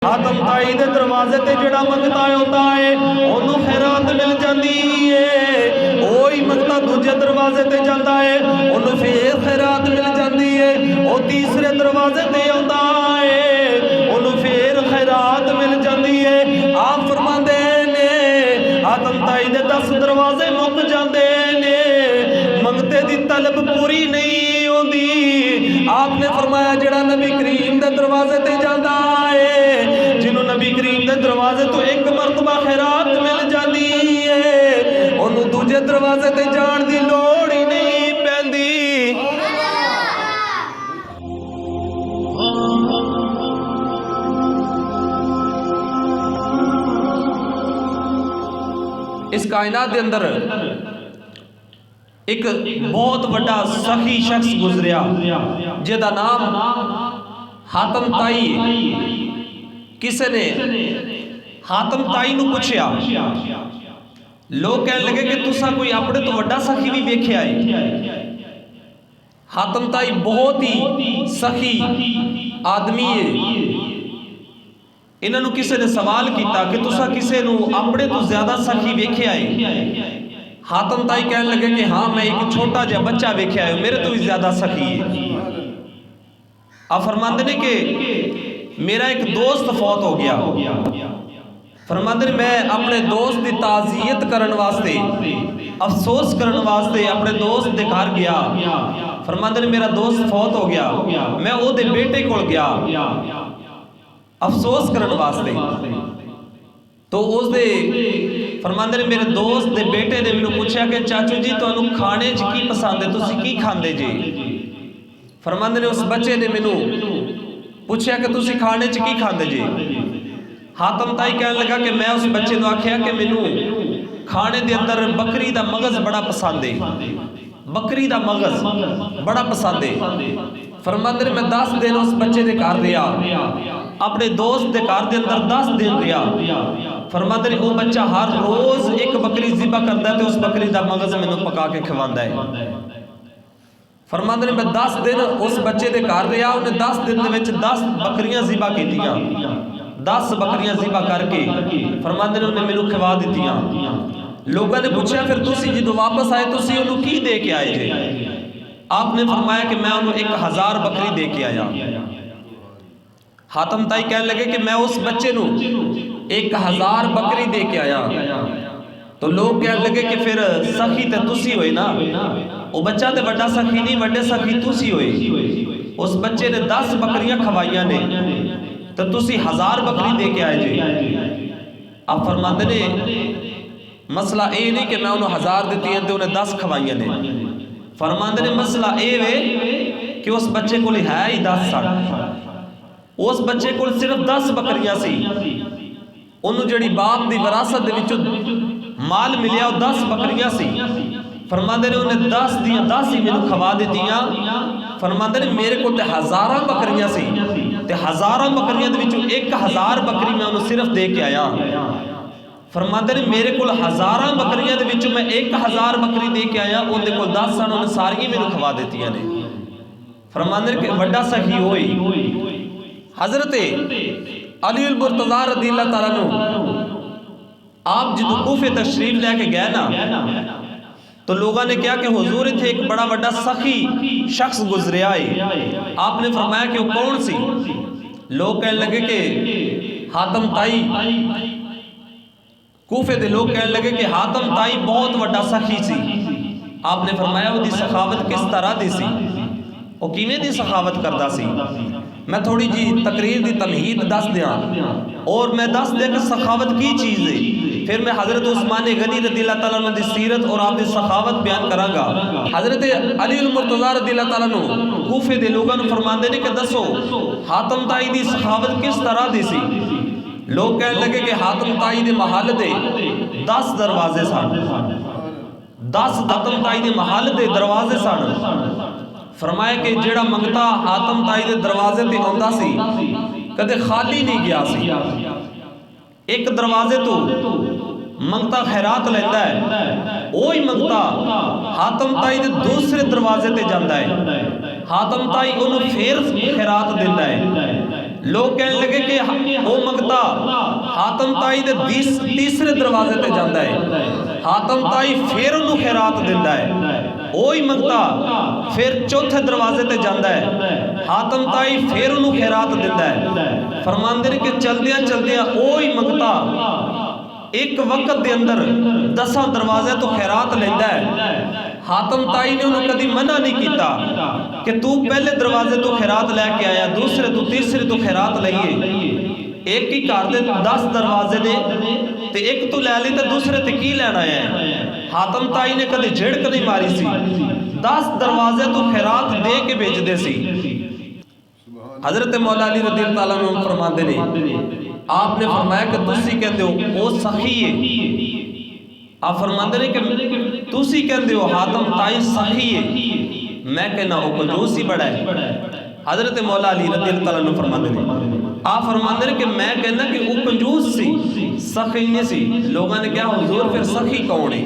हातम ताई दे दरवाजे ते जिहड़ा मंगता होता है ओनू खैरात मिल जाती है। ओही मंगता दूजे दरवाजे ते जाता है ओनू फिर खैरात मिल जाती है। ओ तीसरे दरवाजे ते आता है ओनू फिर खैरात मिल जाती है। आप फरमाते ने हातम ताई दे 10 दरवाजे मुक जाते ने, मंगते दी तलब पूरी नहीं होती। आपने फरमाया जिहड़ा नबी करीम दे दरवाजे ते जाता है, जिन्हों नबी करीम दे दरवाजे तो एक मरतबा खैरात मिल जाती है, उन्होंने दूजे दरवाजे ते जान दी लोड़ ही नहीं पैंदी। इस कायनात के अंदर एक बहुत बड़ा सखी शख्स गुजरिया जिहदा नाम हातम ताई है। किसी ने हातम ताई नूं पुछया, लोग कहने लगे कि तुसा कोई अपने तो वड्डा सखी भी वेख्या है। हातम ताई बहुत ही सखी आदमी है। इन्हां नूं किसी ने सवाल किया कि तुसा किसी नूं अपने तो ज्यादा सखी वेख्या है। हातम ताई कहने लगे कि हाँ, मैं एक छोटा जिहा बच्चा वेख्या है, मेरे तो भी ज्यादा सखी है। आप फरमाते ने कि मेरा एक दोस्त फौत हो गया। फरमाते ने मैं अपने दोस्त की ताज़ियत करने वास्ते, अफसोस करने वास्ते अपने दोस्त के घर गया। फरमाते ने मेरा दोस्त फौत हो गया, मैं ओदे बेटे कोल गया अफसोस करने वास्ते। तो उसदे फरमाते ने मेरे दोस्त के बेटे ने मैनूं पूछा कि चाचू जी तुहानूं खाने च की पसंद है, तुसीं की खांदे जे। फरमाते ने उस बच्चे ने मैनूं पूछा कि तुसीं खाने च की खांदे जे। हातम ताई कहने लगा कि मैं उस बच्चे को आख्या कि मैनूं खाने दे अंदर बकरी दा मगज बड़ा पसंद है, बकरी दा मगज बड़ा पसंद है। फरमाते ने मैं 10 दिन उस बच्चे के घर रहा, अपने दोस्त के घर के अंदर 10 दिन रहा। फरमाते ने वो बच्चा हर रोज एक बकरी ज़िबा करता है तो उस बकरी का मगज मैनूं पका के खवांदा है। फरमाते ने मैं 10 दिन उस बच्चे के घर रहा, उन्हें 10 दिन के विच 10 बकरियां ज़िबा कीतियां, 10 बकरियां ज़िबा करके फरमाते ने उन्हें मैनूं खवा दित्तियां। लोगों ने पूछा फिर तुसीं जदों वापस आए तुसीं उन्होंने की दे के आए जे। आपने फरमाया कि मैं उन्होंने 1000 बकरी दे के आया। हातम ताई कहने लगे कि मैं उस बच्चे नूं 1000 बकरी दे के आया। तो लोग कहने लगे कि फिर सखी तो तुसी होए ना, वो बच्चा तो बड़ा सखी नहीं, बड़े सखी तुसी होए। उस बच्चे ने 10 बकरियां खवाइया ने तो तुसी 1000 बकरी दे के आए जे। आप फरमाते ने मसला ये नहीं कि मैं उन्होंने 1000 दी है तो उन्हें 10 खवाइया ने। फरमाते ने मसला ये वे कि उस बच्चे को है ही 10 सन, उस बच्चे को सिर्फ 10 बकरियां सी। उन्होंने जड़ी बाप की विरासत दे विचों माल मिलिया वो 10 बकरियां सी। फरमाते ने उन्हें 10 दियां 10 ही मैनूं खवा दित्तियां। फरमाते ने मेरे को 1000 बकरियां सी ते 1000 बकरियां दे विचों 1000 बकरी मैं उन्हें सिर्फ दे के आया। फरमाते ने मेरे को 1000 बकरियां दे विचों मैं 1000 बकरी दे के आया, उन्हें को 10 सन उन्हें सारियां मैनूं खवा दित्तियां ने। फरमाते ने कि वड्डा सखी होई। हजरत अली अल मुर्तज़ा रज़ियल्लाहु ताला अन्हु आप जो कूफे तशरीफ लेके गए ना तो लोगों ने कहा कि हुजूर इत्थे एक बड़ा बड़ा सखी शख्स गुजरिया है। आपने फरमाया कि वो कौन सी? लोग कहने लगे कि हातम ताई। कूफे दे लोग कहने लगे कि हातम ताई बहुत बड़ा सखी सी। आपने फरमाया वो दी सखावत किस तरह दी सी, वो किवें दी सखावत करदा सी। मैं थोड़ी जी तकरीर की तमहीद दस दियाँ और मैं दस दिया कि सखावत की चीज़ है। फिर मैं हज़रत उस्मान गनी रज़ियल्लाहु ताला अन्हु दी सीरत और आपकी सखावत बयान करांगा। हज़रत अली अल मुर्तज़ा रज़ियल्लाहु ताला अन्हु कूफे दे लोगों को फरमाते ने कि दसो हातम ताई दी सखावत किस तरह दी सी। लोग कहने लगे कि हातम ताई दे महल दे 10 दरवाजे सन, 10 हातम ताई दे महल दे दरवाजे सन। फरमाया कि जेड़ा मंगता हातम ताई दे दरवाजे ते आंदा सी कदे खाली नहीं गया सी। एक दरवाजे तो मंगता खैरात लेंदा है, वही मंगता हातम ताई दे दूसरे दरवाजे ते जांदा है, हातम ताई उन्होंने फिर खैरात दिंदा है। लोग कहने लगे कि वो मंगता हातम ताई दे तीसरे दरवाजे ते जांदा है, हातम ताई फिर उन्होंने खैरात दिंदा है। वही मंगता फिर चौथे दरवाजे ते जांदा है, हातम ताई फिर उन्होंने खैरात दिंदा है। फरमांदे ने कि चलदियां चलदियां वही मंगता एक वक्त दे अंदर 10 दरवाजे तो खैरात लेंदा है। हातम ताई ने उन्होंने कभी मना नहीं किया कि तू पहले दरवाजे तो खैरात लैके आया, दूसरे तो तीसरे तो खैरात लईए। एक ही घर दे 10 दरवाजे ने ते एक तो लै ली ते दूसरे ते की लैना है। हातम ताई ने कभी झिड़क नहीं मारी सी, 10 दरवाजे तो खैरात दे के भेजदे सी। हजरत मौला अली रज़ी अल्लाह तआला अन्हु फरमाते ने, आपने फरमाया कि तुसी कहते हो वो सखी है, आप फरमाते ने कि तुसी कहते हो हातम ताई सखी है, मैं कहना वो कंजूस ही बड़ा है। हजरत मौला अली रज़ी अल्लाह तआला अन्हु फरमाते ने, आप फरमाते ने कि मैं कहना कि वो कंजूस सी, सखी नहीं सी। लोगों ने कहा हुजूर फिर सखी कौन है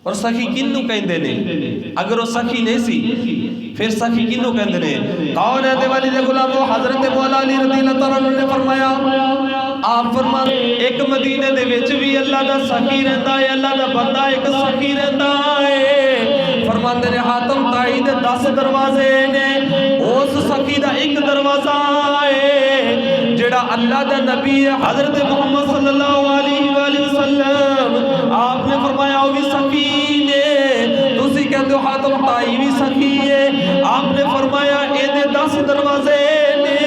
और सखी किन्नू कहंदे ने? अगर वो सखी नहीं सी फिर सखी किन्नू कहंदे ने? कौन है ते वाली दे गुलामो? हजरत मौला अली रज़ी अल्लाह तआला अन्हु ने फरमाया, आप फरमाते एक मदीने दे विच भी अल्लाह दा सखी रहंदा है, अल्लाह दा बंदा एक सखी रहंदा है। फरमाते ने हातम ताई दे 10 दरवाजे ने, उस सखी दा एक दरवाजा है जेड़ा अल्लाह दा नबी है हजरत मुहम्मद सल्लल्लाहु अलैहि वसल्लम, आपने फरमाया वो भी सखी ने। तुसी कहते हो हातम ताई भी सखी है, आपने फरमाया एदे 10 दरवाजे ने,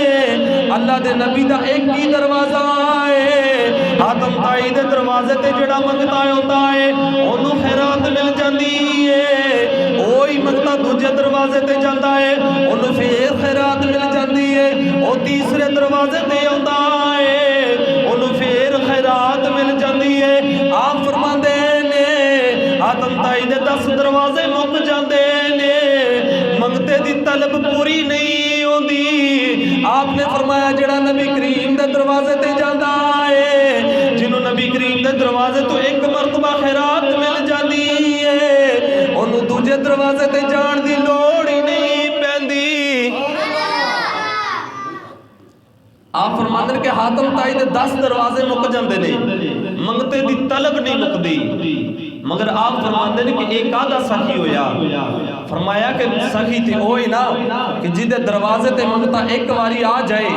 अल्लाह दे नबी दा एक ही दरवाजा है। हातम ताई दे दरवाजे ते जेड़ा मंगता होता है ओनू खैरात मिल जाती है, वही मंगता दूजे दरवाजे ते जाता है ओनू फिर खैरात मिल जाती है, वो तीसरे दरवाजे ते आता है ओनू फिर खैरात मिल जाती है। आप फरमाते ने हातम ताई दे 10 दरवाजे मुक जाते ने, मंगते दी तलब पूरी नहीं होती। आपने फरमाया जेड़ा नबी करीम दे दरवाजे ते जाता है, जिन्हों नबी करीम दे दरवाजे तो एक मरतबा खैरात मिल जाती है, उन्होंने दूजे दरवाजे ते जान दी लोड़ ही नहीं पैंदी। आप फरमाते के हातम ताई दे 10 दरवाजे मुक जाते ने, मंगते दी तलब नहीं मुकदी। मगर आप फरमाते ने कि एक आधा सखी होया। फरमाया कि सखी ते ओ ही ना कि जिदे दरवाजे ते मंगता एक बारी आ जाए,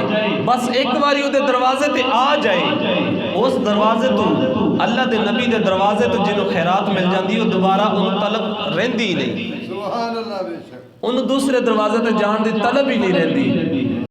बस एक बारी उदे दरवाजे ते आ जाए, उस दरवाजे तो अल्लाह दे नबी दे दरवाजे तो जिन्हों खैरात मिल जाती है दोबारा उन तलब रहिंदी ही नहीं, उन दूसरे दरवाजे ते जान दी तलब ही नहीं रहिंदी।